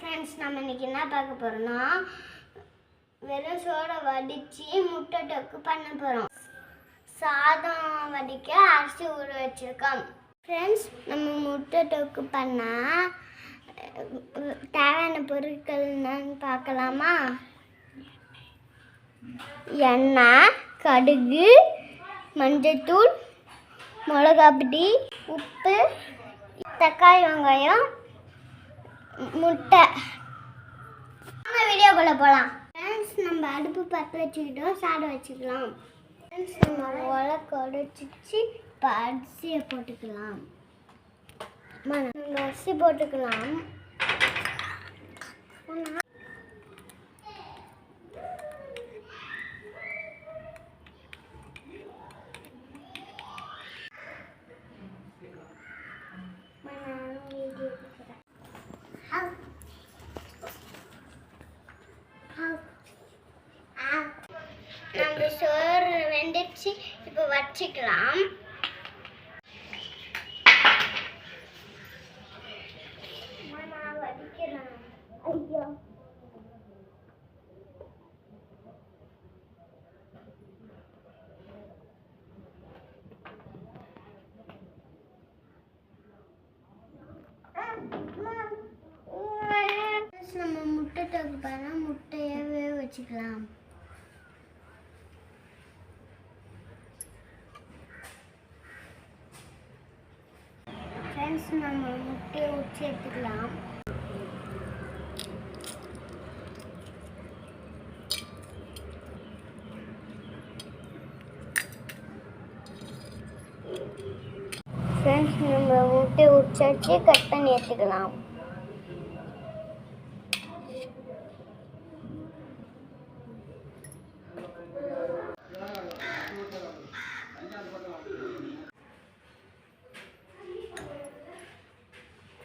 Friends, நம்ம இன்னைக்கு என்ன பார்க்க போறோம்னா வெறும் சோடா வடித்து முட்டை டொக்கு பண்ண போகிறோம். சாதம் வடிக்க அரிசி ஊற வச்சுருக்கோம். ஃப்ரெண்ட்ஸ், நம்ம முட்டை டொக்கு பண்ணால் தேவையான பொருட்கள் என்னன்னு பார்க்கலாமா? எண்ணெய், கடுகு, மஞ்சத்தூள், மிளகாப்பொடி, உப்பு, தக்காளி, வெங்காயம், முட்டை. வீடியோக்குள்ளே போகலாம். ஃப்ரெண்ட்ஸ், நம்ம அடுப்பு பற்ற வச்சுக்கிட்டோம், சாதம் வச்சுக்கலாம். ஃப்ரெண்ட்ஸ், நம்ம ஒலை கொடைச்சிச்சு. இப்போ அரிசியை போட்டுக்கலாம். நம்ம அரிசி போட்டுக்கலாம். நம்ம சோறு வெந்துச்சு. இப்போ வச்சுக்கலாம். வடிக்கலாம். ஐயோ, நம்ம முட்டை தொக்கு பண்ண முட்டையை வேக வச்சுக்கலாம். ஃப்ரெண்ட்ஸ், நம்ம முட்டையை உச்சி எடுத்துக்கலாம். ஃப்ரெண்ட்ஸ், நம்ம முட்டையை உச்சி கட் பண்ணி எடுத்துக்கலாம்.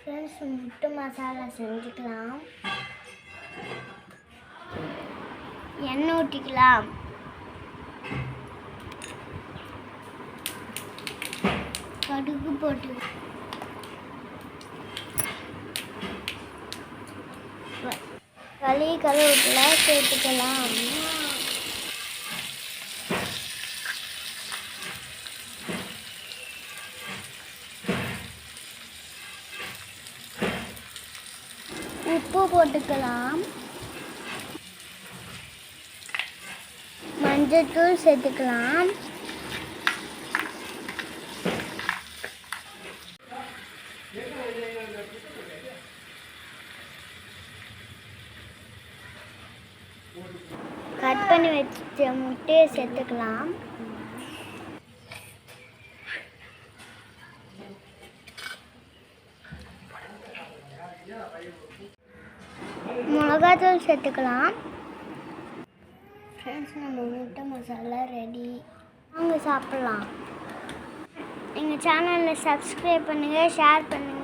ஃப்ரெண்ட்ஸ், முட்டை மசாலா செஞ்சுக்கலாம். எண்ணெய் ஊற்றிக்கலாம். கடுகு போட்டு கருவேப்பில சேர்த்துக்கலாம். உப்பு போட்டுக்கலாம். மஞ்சத்தூள் சேர்த்துக்கலாம். கட் பண்ணி வச்ச முட்டையை சேர்த்துக்கலாம். மிளகாத்தூள் சேர்த்துக்கலாம். ஃப்ரெண்ட்ஸ், நம்ம முட்டை மசாலா ரெடி. வாங்க சாப்பிட்லாம். எங்கள் சேனலில் சப்ஸ்கிரைப் பண்ணுங்கள், ஷேர் பண்ணுங்கள்.